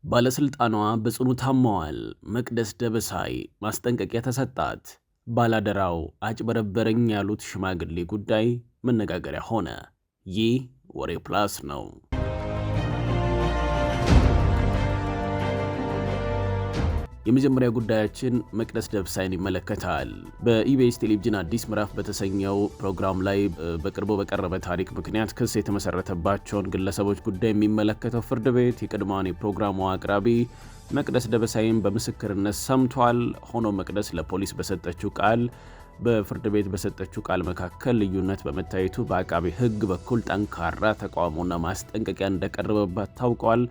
ባለስልጣኗ በጽኑ ታመዋል። መቅደስ ደበሳይ ማስጠንቀቂያ ተሰጣት። ባላደራው አጭበረበረኝ ያሉት ሽማግሌ ጉዳይ መነጋገሪያ ሆነ። ይህ ወሬ ፕላስ ነው። የመጀመሪያ ጉዳያችን መቅደስ ደበሳይን ይመለከታል። በኢቢኤስ ቴሌቪዥን አዲስ ምዕራፍ በተሰኘው ፕሮግራም ላይ በቅርቡ በቀረበ ታሪክ ምክንያት ክስ የተመሰረተባቸውን ግለሰቦች ጉዳይ የሚመለከተው ፍርድ ቤት የቀድሞዋን የፕሮግራሙ አቅራቢ መቅደስ ደበሳይን በምስክርነት ሰምቷል። ሆኖ መቅደስ ለፖሊስ በሰጠችው ቃል በፍርድ ቤት በሰጠችው ቃል መካከል ልዩነት በመታየቱ በአቃቤ ሕግ በኩል ጠንካራ ተቃውሞና ማስጠንቀቂያ እንደቀረበባት ታውቋል።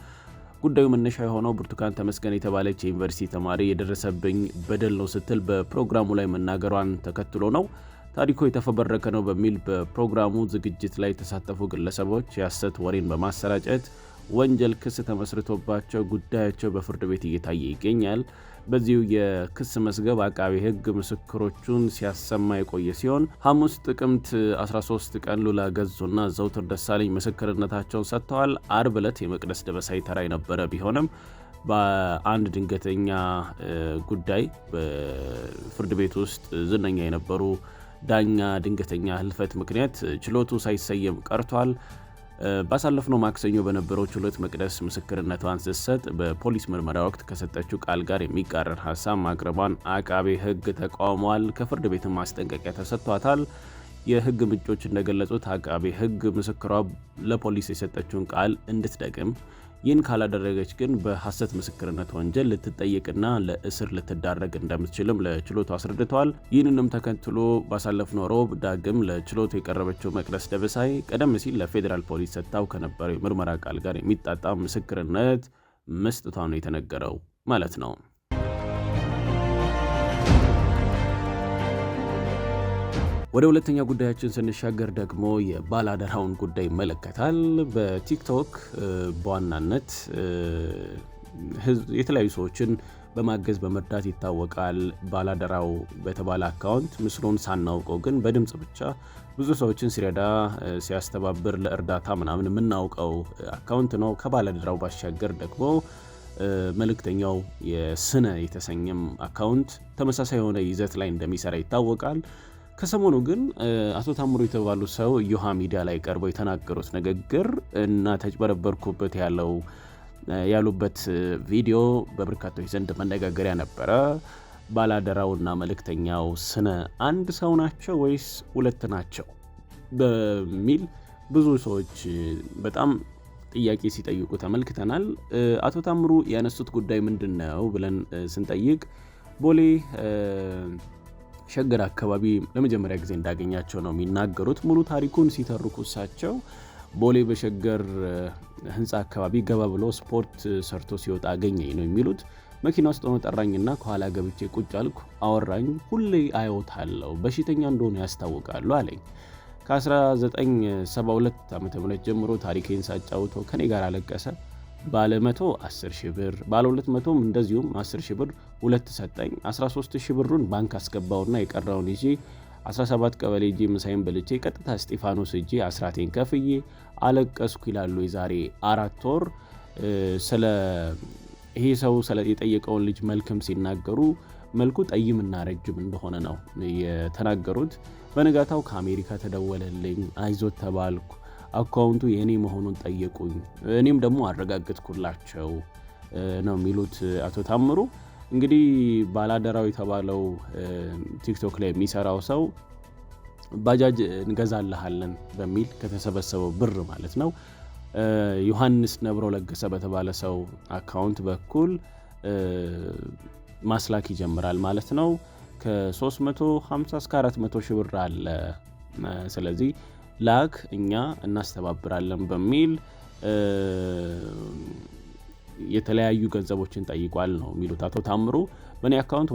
ጉዳዩ መነሻ የሆነው ብርቱካን ተመስገን የተባለች የዩኒቨርሲቲ ተማሪ የደረሰብኝ በደል ነው ስትል በፕሮግራሙ ላይ መናገሯን ተከትሎ ነው። ታሪኩ የተፈበረከ ነው በሚል በፕሮግራሙ ዝግጅት ላይ የተሳተፉ ግለሰቦች የሐሰት ወሬን በማሰራጨት ወንጀል ክስ ተመስርቶባቸው ጉዳያቸው በፍርድ ቤት እየታየ ይገኛል። በዚሁ የክስ መዝገብ አቃቤ ሕግ ምስክሮቹን ሲያሰማ የቆየ ሲሆን ሐሙስ ጥቅምት 13 ቀን ሉላ ገዙና ዘውትር ደሳለኝ ምስክርነታቸውን ሰጥተዋል። አርብ ዕለት የመቅደስ ደበሳይ ተራ የነበረ ቢሆንም በአንድ ድንገተኛ ጉዳይ በፍርድ ቤት ውስጥ ዝነኛ የነበሩ ዳኛ ድንገተኛ ህልፈት ምክንያት ችሎቱ ሳይሰየም ቀርቷል። ባሳለፍነው ማክሰኞ በነበረው ችሎት መቅደስ ምስክርነቷን ስትሰጥ በፖሊስ ምርመራ ወቅት ከሰጠችው ቃል ጋር የሚቃረን ሐሳብ ማቅረቧን አቃቤ ሕግ ተቃውሟል። ከፍርድ ቤትም ማስጠንቀቂያ ተሰጥቷታል። የሕግ ምንጮች እንደገለጹት አቃቤ ሕግ ምስክሯ ለፖሊስ የሰጠችውን ቃል እንድትደግም፣ ይህን ካላደረገች ግን በሐሰት ምስክርነት ወንጀል ልትጠየቅና ለእስር ልትዳረግ እንደምትችልም ለችሎቱ አስረድተዋል። ይህንንም ተከትሎ ባሳለፍነው ሮብ ዳግም ለችሎቱ የቀረበችው መቅደስ ደበሳይ ቀደም ሲል ለፌዴራል ፖሊስ ሰጥታው ከነበረው የምርመራ ቃል ጋር የሚጣጣም ምስክርነት መስጠቷ ነው የተነገረው ማለት ነው። ወደ ሁለተኛ ጉዳያችን ስንሻገር ደግሞ የባላደራውን ጉዳይ ይመለከታል። በቲክቶክ በዋናነት የተለያዩ ሰዎችን በማገዝ በመርዳት ይታወቃል። ባላደራው በተባለ አካውንት ምስሉን ሳናውቀው ግን በድምፅ ብቻ ብዙ ሰዎችን ሲረዳ ሲያስተባብር ለእርዳታ ምናምን የምናውቀው አካውንት ነው። ከባላደራው ባሻገር ደግሞ መልእክተኛው የስነ የተሰኘም አካውንት ተመሳሳይ የሆነ ይዘት ላይ እንደሚሰራ ይታወቃል። ከሰሞኑ ግን አቶ ታምሩ የተባሉ ሰው ዮሃ ሚዲያ ላይ ቀርበው የተናገሩት ንግግር እና ተጭበረበርኩበት ያሉበት ቪዲዮ በበርካቶች ዘንድ መነጋገሪያ ነበረ። ባላደራውና መልእክተኛው ስነ አንድ ሰው ናቸው ወይስ ሁለት ናቸው በሚል ብዙ ሰዎች በጣም ጥያቄ ሲጠይቁ ተመልክተናል። አቶ ታምሩ ያነሱት ጉዳይ ምንድን ነው ብለን ስንጠይቅ ቦሌ ሸገር አካባቢ ለመጀመሪያ ጊዜ እንዳገኛቸው ነው የሚናገሩት። ሙሉ ታሪኩን ሲተርኩ እሳቸው ቦሌ በሸገር ህንፃ አካባቢ ገባ ብሎ ስፖርት ሰርቶ ሲወጣ አገኘኝ ነው የሚሉት። መኪና ውስጥ ሆኖ ጠራኝና ከኋላ ገብቼ ቁጭ አልኩ። አወራኝ። ሁሌ አየውታለሁ፣ በሽተኛ እንደሆነ ያስታውቃሉ አለኝ። ከ1972 ዓ.ም ጀምሮ ታሪኬን ሳጫውተው ከኔ ጋር አለቀሰ። ባለ 100 10,000 ብር፣ ባለ 200ም እንደዚሁም 10,000 ብር ሁለት ሰጠኝ። 13,000 ብሩን ባንክ አስገባውና የቀረውን ይዤ 17 ቀበሌ ሄጄ ምሳዬን በልቼ ቀጥታ እስጢፋኖስ ሄጄ አስራቴን ከፍዬ አለቀስኩ ይላሉ። የዛሬ 4 ወር ስለ ይሄ ሰው ስለ የጠየቀውን ልጅ መልክም ሲናገሩ መልኩ ጠይምና ረጅም እንደሆነ ነው የተናገሩት። በነጋታው ከአሜሪካ ተደወለልኝ፣ አይዞት ተባልኩ። አካውንቱ የኔ መሆኑን ጠየቁኝ። እኔም ደግሞ አረጋግጥኩላቸው ነው የሚሉት አቶ ታምሩ። እንግዲህ ባላደራው የተባለው ቲክቶክ ላይ የሚሰራው ሰው ባጃጅ እንገዛልሃለን በሚል ከተሰበሰበው ብር ማለት ነው ዮሐንስ ነብሮ ለገሰ በተባለ ሰው አካውንት በኩል ማስላክ ይጀምራል ማለት ነው። ከ350 እስከ 400 ሺህ ብር አለ። ስለዚህ ላክ እኛ እናስተባብራለን በሚል የተለያዩ ገንዘቦችን ጠይቋል ነው የሚሉት አቶ ታምሩ። በእኔ አካውንት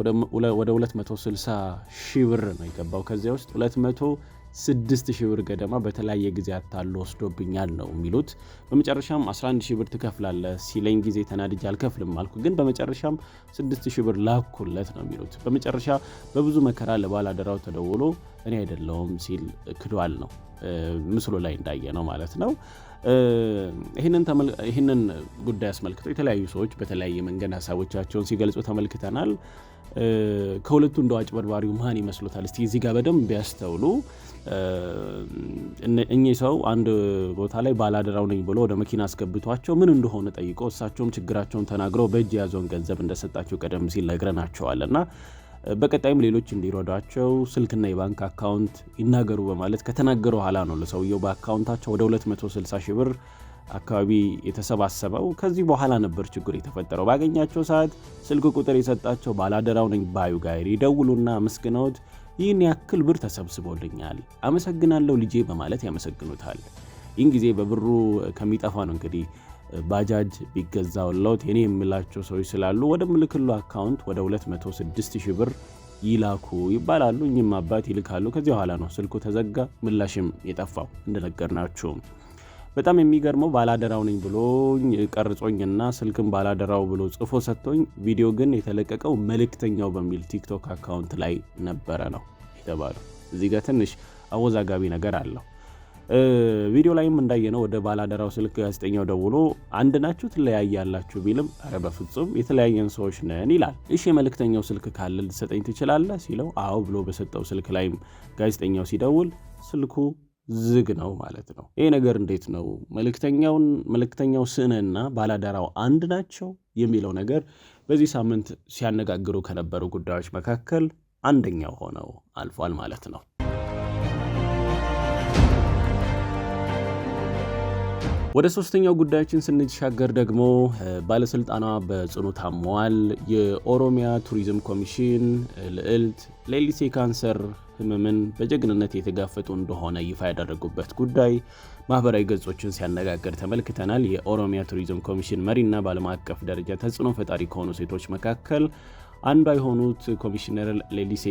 ወደ 260 ሺህ ብር ነው የገባው። ከዚያ ውስጥ 206 ሺህ ብር ገደማ በተለያየ ጊዜ አታሎ ወስዶብኛል ነው የሚሉት። በመጨረሻም 11 ሺህ ብር ትከፍላለህ ሲለኝ ጊዜ ተናድጄ አልከፍልም አልኩ። ግን በመጨረሻም 6 ሺህ ብር ላኩለት ነው የሚሉት። በመጨረሻ በብዙ መከራ ለባላደራው ተደውሎ እኔ አይደለሁም ሲል ክዷል ነው ምስሉ ላይ እንዳየነው ማለት ነው። ይህንን ጉዳይ አስመልክቶ የተለያዩ ሰዎች በተለያየ መንገድ ሀሳቦቻቸውን ሲገልጹ ተመልክተናል። ከሁለቱ እንደው አጭበርባሪው ማን ይመስሉታል? እስቲ እዚህ ጋር በደንብ ቢያስተውሉ። እኚህ ሰው አንድ ቦታ ላይ ባላደራው ነኝ ብሎ ወደ መኪና አስገብቷቸው ምን እንደሆነ ጠይቆ እሳቸውም ችግራቸውን ተናግረው በእጅ የያዘውን ገንዘብ እንደሰጣቸው ቀደም ሲል ነግረናቸዋልና በቀጣይም ሌሎች እንዲረዷቸው ስልክና የባንክ አካውንት ይናገሩ በማለት ከተናገሩ ኋላ ነው ለሰውየው በአካውንታቸው ወደ 260 ሺህ ብር አካባቢ የተሰባሰበው። ከዚህ በኋላ ነበር ችግር የተፈጠረው። ባገኛቸው ሰዓት ስልክ ቁጥር የሰጣቸው ባላደራው ነኝ ባዩ ጋር ይደውሉና አመስግነውት ይህን ያክል ብር ተሰብስቦልኛል አመሰግናለሁ ልጄ በማለት ያመሰግኑታል። ይህን ጊዜ በብሩ ከሚጠፋ ነው እንግዲህ ባጃጅ ቢገዛውለት የኔ የምላቸው ሰዎች ስላሉ ወደ ምልክሉ አካውንት ወደ 206 ሺህ ብር ይላኩ ይባላሉ። እኚህም አባት ይልካሉ። ከዚህ በኋላ ነው ስልኩ ተዘጋ፣ ምላሽም የጠፋው እንደነገርናችሁ። በጣም የሚገርመው ባላደራው ነኝ ብሎ ቀርጾኝና ስልክም ባላደራው ብሎ ጽፎ ሰጥቶኝ ቪዲዮ ግን የተለቀቀው መልእክተኛው በሚል ቲክቶክ አካውንት ላይ ነበረ ነው የተባለው። እዚህ ጋር ትንሽ አወዛጋቢ ነገር አለው። ቪዲዮ ላይም እንዳየነው ወደ ባላደራው ስልክ ጋዜጠኛው ደውሎ አንድ ናችሁ ትለያያላችሁ ቢልም ኧረ በፍጹም የተለያየን ሰዎች ነን ይላል። እሺ የመልእክተኛው ስልክ ካለ ልትሰጠኝ ትችላለህ ሲለው አዎ ብሎ በሰጠው ስልክ ላይም ጋዜጠኛው ሲደውል ስልኩ ዝግ ነው ማለት ነው። ይሄ ነገር እንዴት ነው? መልእክተኛው ስንና ባላደራው አንድ ናቸው የሚለው ነገር በዚህ ሳምንት ሲያነጋግሩ ከነበሩ ጉዳዮች መካከል አንደኛው ሆነው አልፏል ማለት ነው። ወደ ሶስተኛው ጉዳያችን ስንሻገር ደግሞ ባለስልጣኗ በጽኑ ታመዋል። የኦሮሚያ ቱሪዝም ኮሚሽን ልዕልት ሌሊሴ ካንሰር ህመምን በጀግንነት የተጋፈጡ እንደሆነ ይፋ ያደረጉበት ጉዳይ ማህበራዊ ገጾችን ሲያነጋግር ተመልክተናል። የኦሮሚያ ቱሪዝም ኮሚሽን መሪና በዓለም አቀፍ ደረጃ ተጽዕኖ ፈጣሪ ከሆኑ ሴቶች መካከል አንዷ የሆኑት ኮሚሽነር ሌሊሴ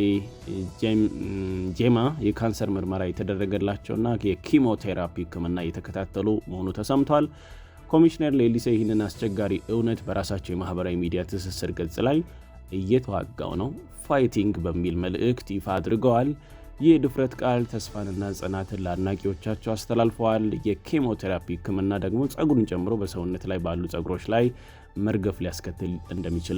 ጄማ የካንሰር ምርመራ የተደረገላቸውና የኪሞቴራፒ ሕክምና እየተከታተሉ መሆኑ ተሰምቷል። ኮሚሽነር ሌሊሴ ይህንን አስቸጋሪ እውነት በራሳቸው የማህበራዊ ሚዲያ ትስስር ገጽ ላይ እየተዋጋው ነው ፋይቲንግ በሚል መልእክት ይፋ አድርገዋል። ይህ ድፍረት ቃል ተስፋንና ጽናትን ለአድናቂዎቻቸው አስተላልፈዋል። የኬሞቴራፒ ሕክምና ደግሞ ጸጉርን ጨምሮ በሰውነት ላይ ባሉ ጸጉሮች ላይ መርገፍ ሊያስከትል እንደሚችል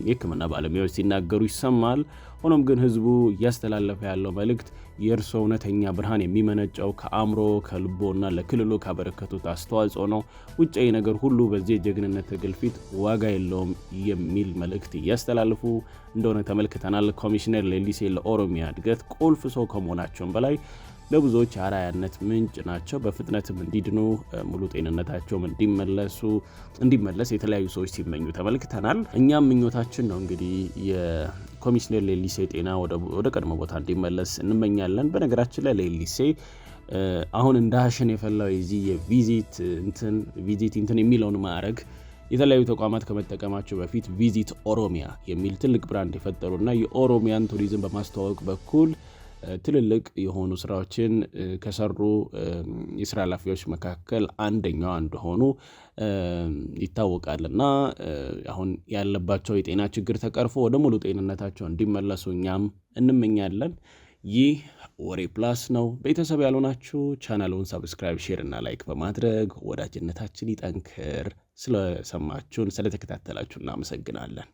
የሕክምና ባለሙያዎች ሲናገሩ ይሰማል። ሆኖም ግን ህዝቡ እያስተላለፈ ያለው መልእክት የእርሶ እውነተኛ ብርሃን የሚመነጨው ከአእምሮ ከልቦና ለክልሉ ካበረከቱት አስተዋጽኦ ነው። ውጫዊ ነገር ሁሉ በዚህ የጀግንነት ትግል ፊት ዋጋ የለውም የሚል መልእክት እያስተላለፉ እንደሆነ ተመልክተናል። ኮሚሽነር ሌሊሴ ለኦሮሚያ እድገት ቁልፍ ሰው ከመሆናቸውም በላይ ለብዙዎች አርአያነት ምንጭ ናቸው። በፍጥነትም እንዲድኑ ሙሉ ጤንነታቸውም እንዲመለስ የተለያዩ ሰዎች ሲመኙ ተመልክተናል። እኛም ምኞታችን ነው እንግዲህ የኮሚሽነር ሌሊሴ ጤና ወደ ቀድሞ ቦታ እንዲመለስ እንመኛለን። በነገራችን ላይ ሌሊሴ አሁን እንደ ሀሽን የፈላው የዚህ የቪዚት እንትን የሚለውን ማዕረግ የተለያዩ ተቋማት ከመጠቀማቸው በፊት ቪዚት ኦሮሚያ የሚል ትልቅ ብራንድ የፈጠሩና የኦሮሚያን ቱሪዝም በማስተዋወቅ በኩል ትልልቅ የሆኑ ስራዎችን ከሰሩ የስራ ኃላፊዎች መካከል አንደኛው እንደሆኑ ይታወቃልና አሁን ያለባቸው የጤና ችግር ተቀርፎ ወደ ሙሉ ጤንነታቸው እንዲመለሱ እኛም እንመኛለን። ይህ ወሬ ፕላስ ነው። ቤተሰብ ያልሆናችሁ ቻናሉን ሰብስክራይብ፣ ሼር እና ላይክ በማድረግ ወዳጅነታችን ይጠንክር። ስለሰማችሁን ስለተከታተላችሁ እናመሰግናለን።